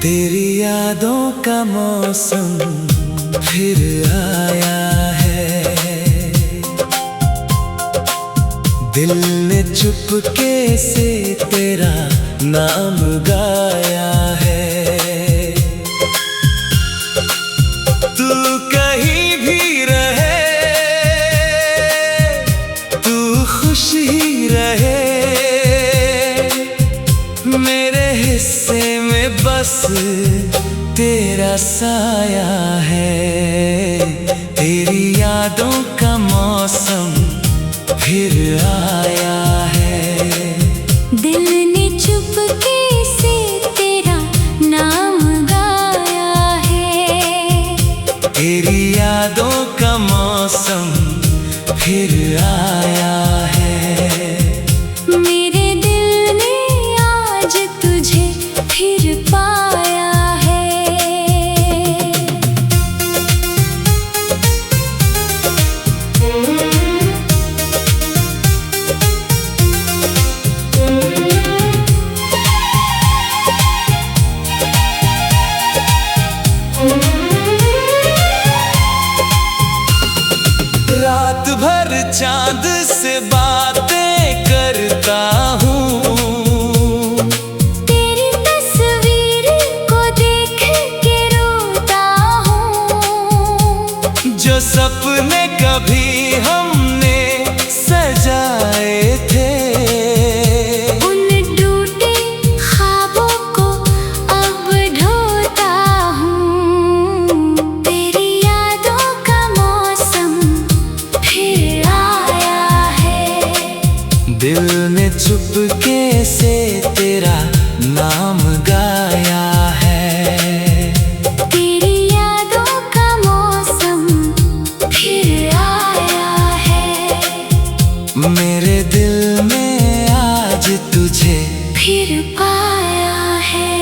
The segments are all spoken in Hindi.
तेरी यादों का मौसम फिर आया है। दिल ने चुपके से तेरा नाम गाया है। तू कहीं भी रहे, तू खुश ही रहे, मेरे हिस्से में बस तेरा साया है। तेरी यादों का मौसम फिर आया है। दिल ने चुपके से तेरा नाम गाया है। तेरी यादों का मौसम फिर आया है। मेरे दिल ने आज तुझे फिर पाया है। रात भर चांद से बातें करता हूँ, तेरी तस्वीर को देख के रोता हूँ। जो सपने कभी हमने सजाए थे, उन टूटे ख्वाबों को अब ढोता हूँ। तेरी यादों का मौसम फिर आया है। दिल ने चुपके से तेरा नाम गाया है। तेरी यादों का मौसम फिर आया है। मेरे दिल में आज तुझे फिर पाया है।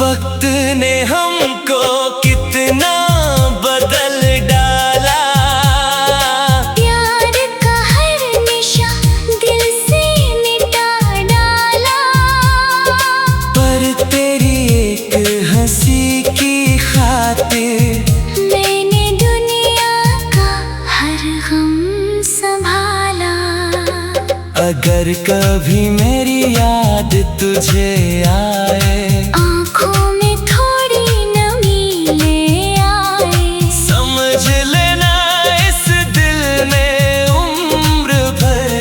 वक्त ने हमको कितना बदल डाला। प्यार का हर निशा दिल से मिटा डाला। पर तेरी एक हंसी की खातिर मैंने दुनिया का हर गम संभाला। अगर कभी मेरी याद तुझे आए, आँखों में थोड़ी नमी ले आए। समझ लेना इस दिल ने उम्र भर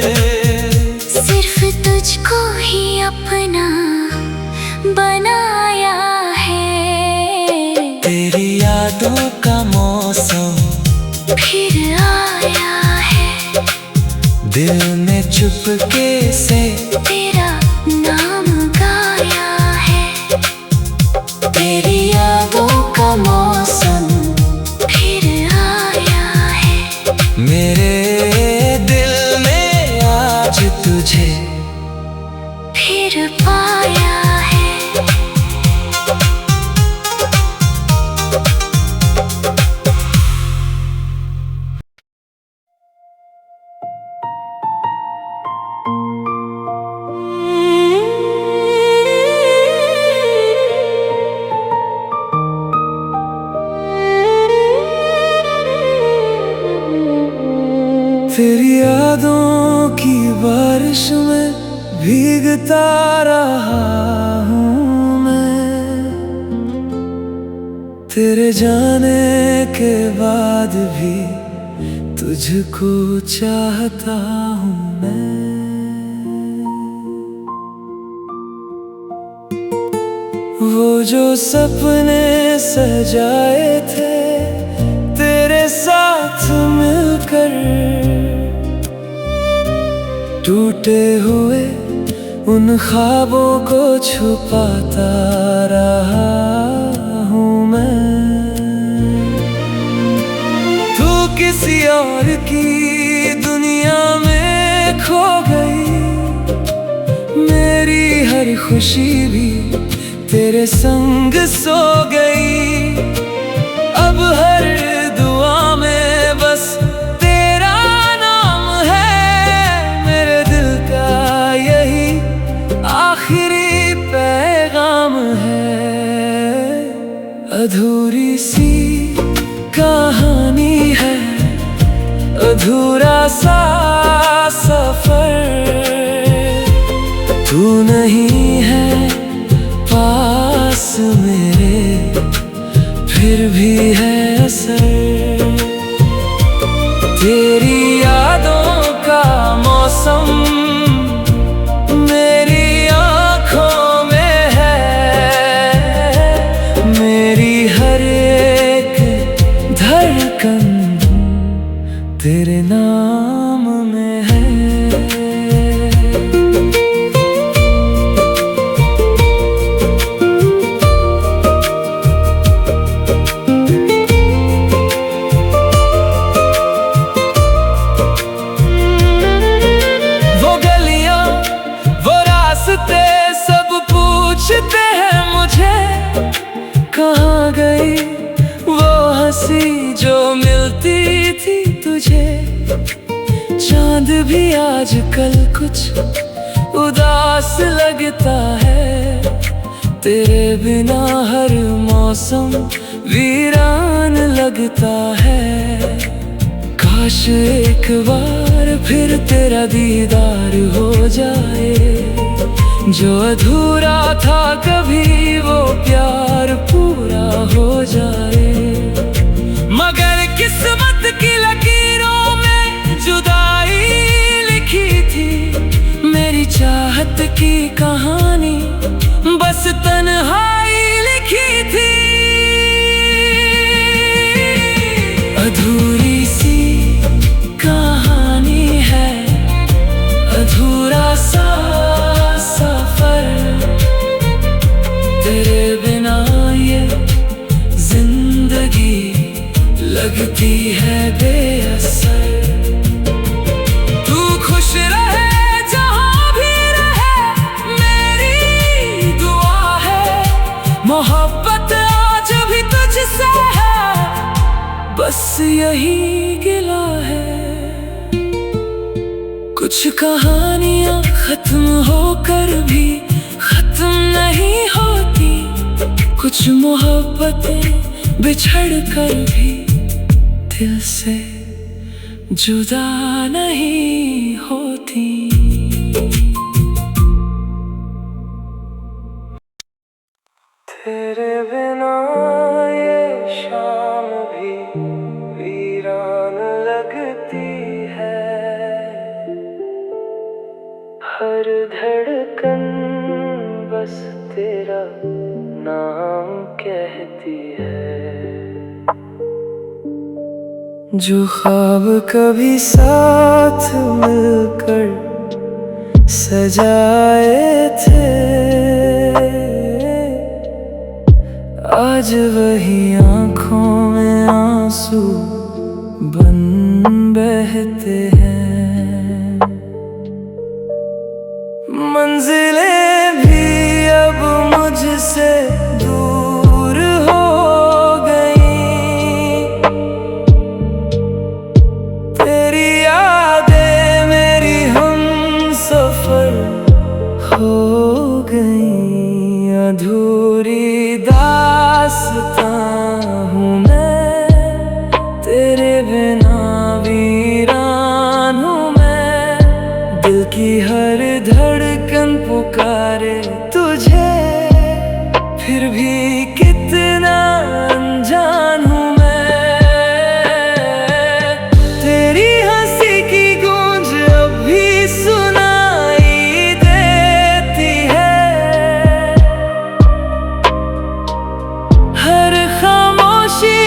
सिर्फ तुझको ही अपना बनाया है। तेरी यादों का मौसम फिर आया है। दिल ने चुपके से तेरा नाम गाया है। तेरी यादों का मौसम फिर आया है। मेरे दिल ने आज तुझे फिर पाया है। तेरी यादों की बारिश में भीगता रहा हूँ मैं। तेरे जाने के बाद भी तुझको चाहता हूँ मैं। वो जो सपने सजाए थे तेरे साथ मिलकर, टूटे हुए उन ख्वाबों को छुपाता रहा हूँ मैं। तू किसी और की दुनिया में खो गई, खुशी भी तेरे संग सो गई। अब हर दुआ में बस तेरा नाम है, मेरे दिल का यही आखिरी पैगाम है। अधूरी सी कहानी है, अधूरा सा सफर, तू नहीं है पास मेरे, फिर भी है असर। तेरी यादों का मौसम मेरी आँखों में है, मेरी हर एक धड़कन तेरे नाम में है। वो गलियां वो रास्ते सब पूछते हैं मुझे, कहाँ गई वो हंसी जो मिलती थी तुझे। चांद भी आजकल कुछ उदास लगता है, तेरे बिना हर मौसम वीरान लगता है। काश एक बार फिर तेरा दीदार हो जाए, जो अधूरा था कभी वो प्यार पूरा हो जाए। मगर किस्मत की लकीरों में जुदाई लिखी थी, मेरी चाहत की कहानी बस तन्हाई लिखी थी। अधूरी सी कहानी है, अधूरा सा सफर, तेरे बिना ये जिंदगी लगती है बेअसर। तू खुश रहे जहाँ भी रहे, मेरी दुआ है। मोहब्बत आज भी तुझसे है, बस यही गिला है। कुछ कहानियाँ खत्म होकर भी खत्म नहीं होती, कुछ मोहब्बतें बिछड़ कर भी दिल से जुदा नहीं होती। तेरे बिना ये शाम भी वीरान लगती है, हर धड़कन बस तेरा नाम कहती है। जो ख्वाब कभी साथ मिलकर सजाए थे, आज वही आँखों में आंसू बन बहते हैं। मंजिलें भी अब मुझसे दूर हो गई, तेरी यादें मेरी हमसफर हो गई। अधूरी दास्तां हूँ मैं, तेरे बिना वीरान हूँ मैं। दिल की हर धड़कन पुकारे तुझे, फिर भी कितना अनजान हूँ मैं। तेरी हंसी की गूंज अब भी सुनाई देती है, हर खामोशी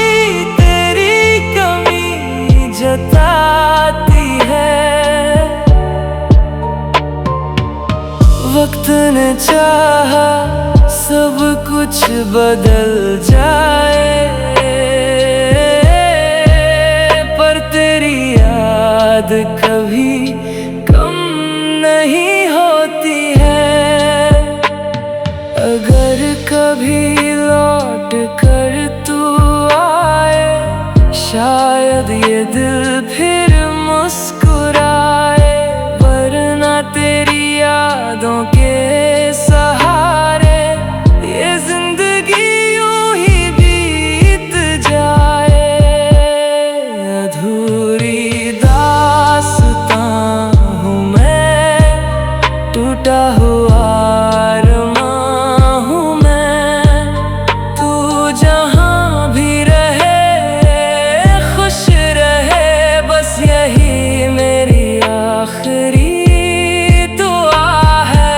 तेरी कमी जताती है। वक्त ने चाहा सब कुछ बदल जाए, पर तेरी याद कभी कम नहीं होती है। टूटा हुआ अरमां हूँ मैं। तू जहाँ भी रहे खुश रहे, बस यही मेरी आखिरी दुआ है।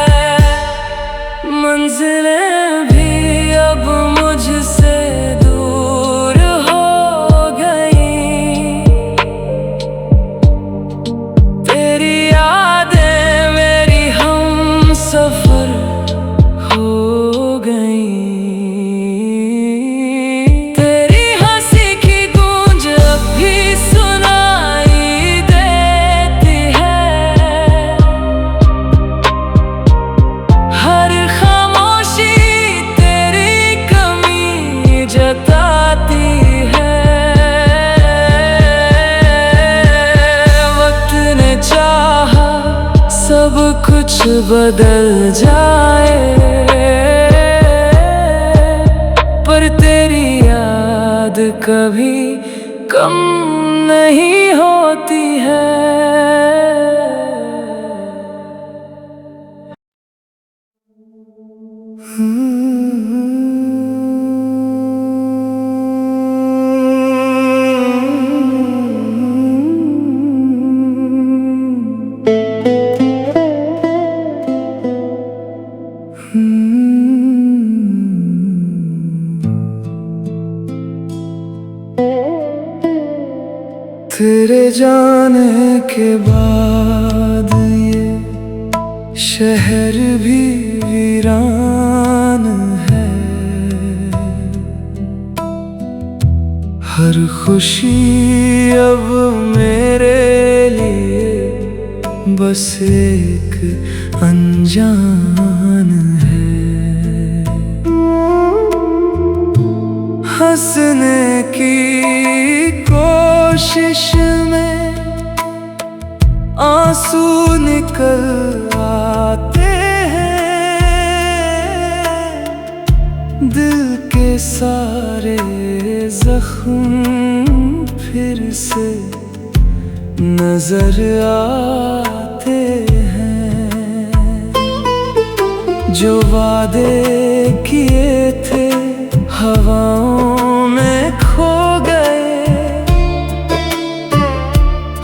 मंजिलें भी अब मुझसे दूर हो गई, तेरी यादें मेरी हम सफर हो गई। तेरी हंसी की गूंज अब भी सुनाई देती है, हर खामोशी तेरी कमी जताती है। वक्त ने चाहा सब कुछ बदल जाए, पर तेरी याद कभी कम नहीं होती है। तेरे जाने के बाद ये शहर भी वीरान है, हर खुशी अब मेरे लिए बस एक अनजान है। हंसने की कोशिश में आंसू निकल आते हैं, दिल के सारे जख्म फिर से नजर आते हैं। जो वादे किए थे हवाओं में खो गए,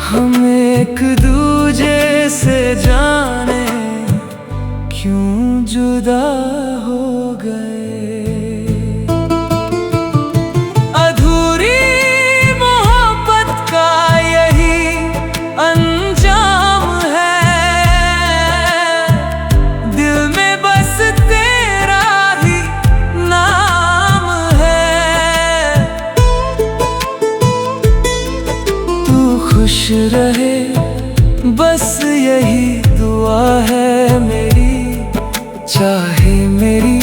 हम एक दूजे से जाने क्यों जुदा हो गए। अधूरी मोहब्बत का यही अंजाम है, दिल में बस तेरा ही नाम है। तू खुश रहे बस यही दुआ है मेरी, चाहे मेरी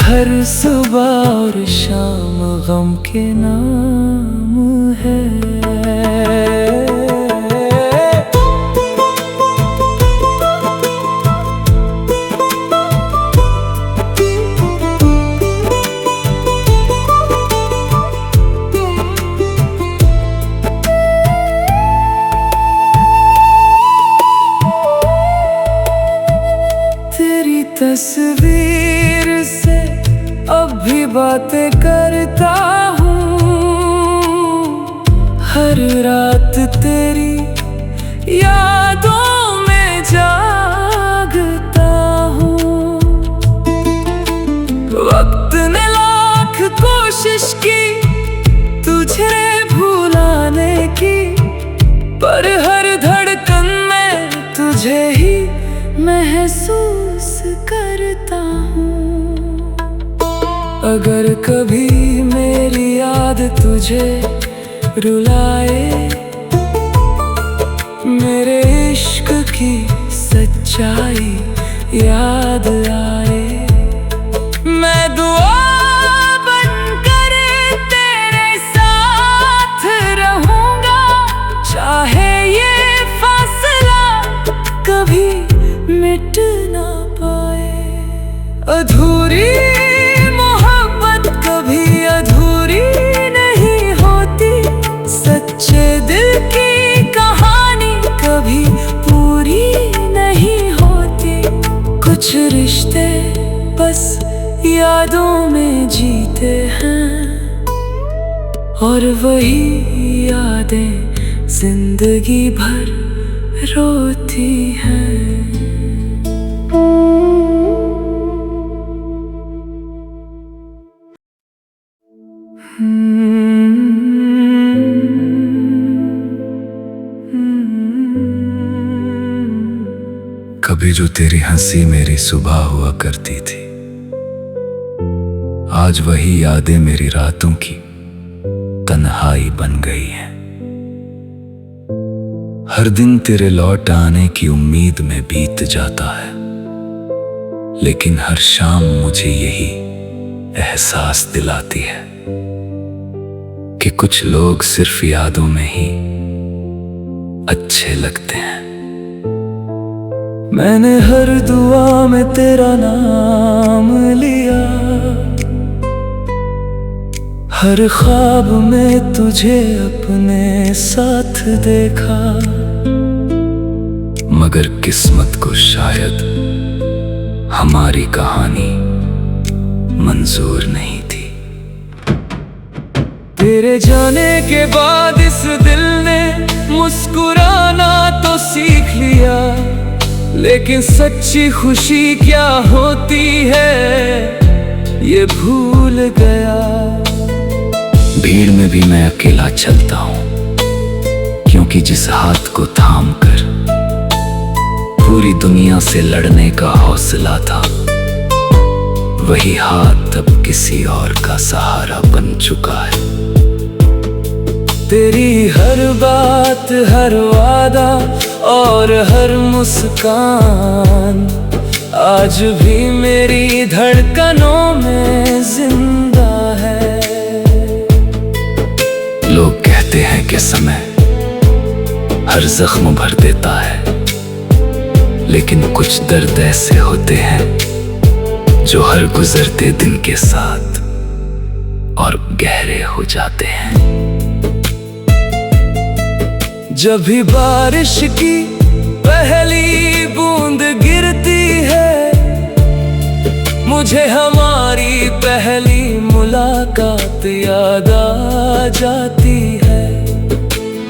हर सुबह और शाम गम के नाम है। तेरी तस्वीर से अब भी बातें करता हूँ, हर रात तेरी यादों में जागता हूँ। वक्त ने लाख कोशिश की तुझे भुलाने की, पर हर धड़कन में तुझे ही महसूस करता हूँ। अगर कभी मेरी याद तुझे रुलाए, मेरे इश्क की सच्चाई याद आए, मैं दुआ बनकर तेरे साथ रहूंगा, चाहे ये फासला कभी मिट ना पाए। अधूरी मोहब्बत कभी अधूरी नहीं होती, सच्चे दिल की कहानी कभी पूरी नहीं होती। रिश्ते बस यादों में जीते हैं, और वही यादें जिंदगी भर रोती हैं। कभी जो तेरी हंसी मेरी सुबह हुआ करती थी, आज वही यादें मेरी रातों की तन्हाई बन गई हैं। हर दिन तेरे लौट आने की उम्मीद में बीत जाता है, लेकिन हर शाम मुझे यही एहसास दिलाती है कि कुछ लोग सिर्फ यादों में ही अच्छे लगते हैं। मैंने हर दुआ में तेरा नाम लिया, हर ख्वाब में तुझे अपने साथ देखा, मगर किस्मत को शायद हमारी कहानी मंजूर नहीं थी। तेरे जाने के बाद इस दिल ने मुस्कुराना तो सीख लिया, लेकिन सच्ची खुशी क्या होती है ये भूल गया। भीड़ में भी मैं अकेला चलता हूँ, क्योंकि जिस हाथ को थाम कर पूरी दुनिया से लड़ने का हौसला था, वही हाथ अब किसी और का सहारा बन चुका है। तेरी हर बात, हर वादा और हर मुस्कान आज भी मेरी धड़कनों में जिंदा है। लोग कहते हैं कि समय हर जख्म भर देता है, लेकिन कुछ दर्द ऐसे होते हैं जो हर गुजरते दिन के साथ और गहरे हो जाते हैं। जब भी बारिश की पहली बूंद गिरती है, मुझे हमारी पहली मुलाकात याद आ जाती है।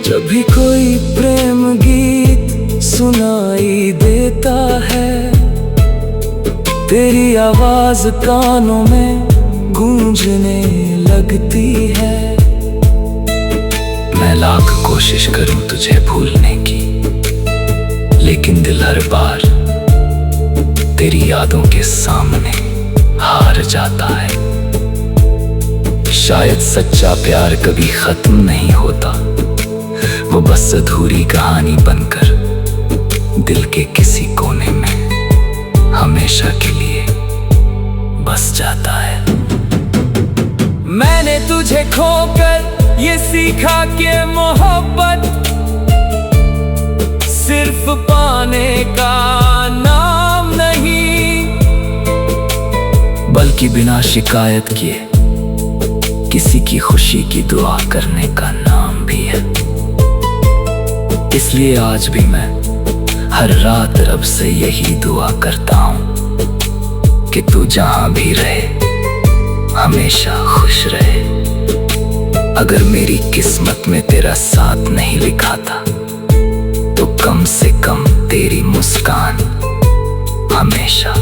जब भी कोई प्रेम गीत सुनाई देता है, तेरी आवाज कानों में गूंजने लगती है। मैं लाख कोशिश करूं तुझे भूलने की, लेकिन दिल हर बार तेरी यादों के सामने हार जाता है। शायद सच्चा प्यार कभी खत्म नहीं होता, वो बस अधूरी कहानी बनकर दिल के किसी कोने में हमेशा के लिए बस जाता है। मैंने तुझे खोकर ये सीखा कि मोहब्बत सिर्फ पाने का नाम नहीं, बल्कि बिना शिकायत किए किसी की खुशी की दुआ करने का नाम भी है। इसलिए आज भी मैं हर रात रब से यही दुआ करता हूँ कि तू जहां भी रहे हमेशा खुश रहे। अगर मेरी किस्मत में तेरा साथ नहीं लिखा था, तो कम से कम तेरी मुस्कान हमेशा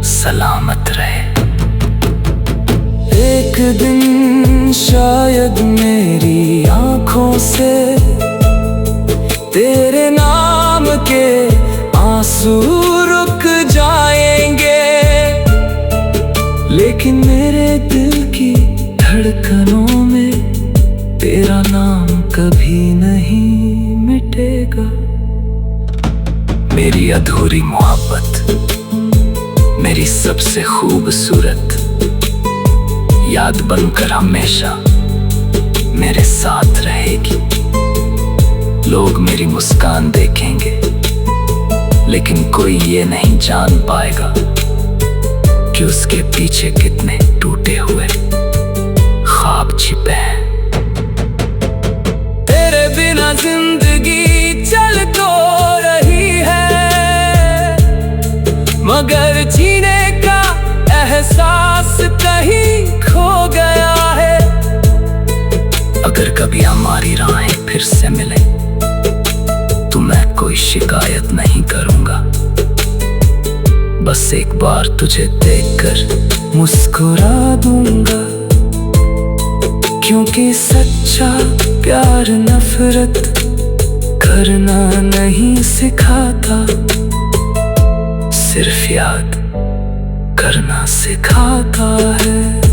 सलामत रहे। एक दिन शायद मेरी आंखों से तेरे नाम के आंसू रुक जाएंगे, लेकिन मेरे दिल की धड़कनों में तेरा नाम कभी नहीं मिटेगा। मेरी अधूरी मोहब्बत, मेरी सबसे खूबसूरत याद बनकर हमेशा मेरे साथ रहेगी। लोग मेरी मुस्कान देखेंगे, लेकिन कोई ये नहीं जान पाएगा कि उसके पीछे कितने टूटे हुए ख्वाब छिपे हैं। तेरे बिना जिंदगी चल तो रही है, मगर जीने का एहसास कहीं खो गया है। अगर कभी हमारी राहें फिर से मिले तो मैं कोई शिकायत नहीं करूंगा, बस एक बार तुझे देखकर मुस्कुरा दूंगा। क्योंकि सच्चा प्यार नफरत करना नहीं सिखाता, सिर्फ याद करना सिखाता है।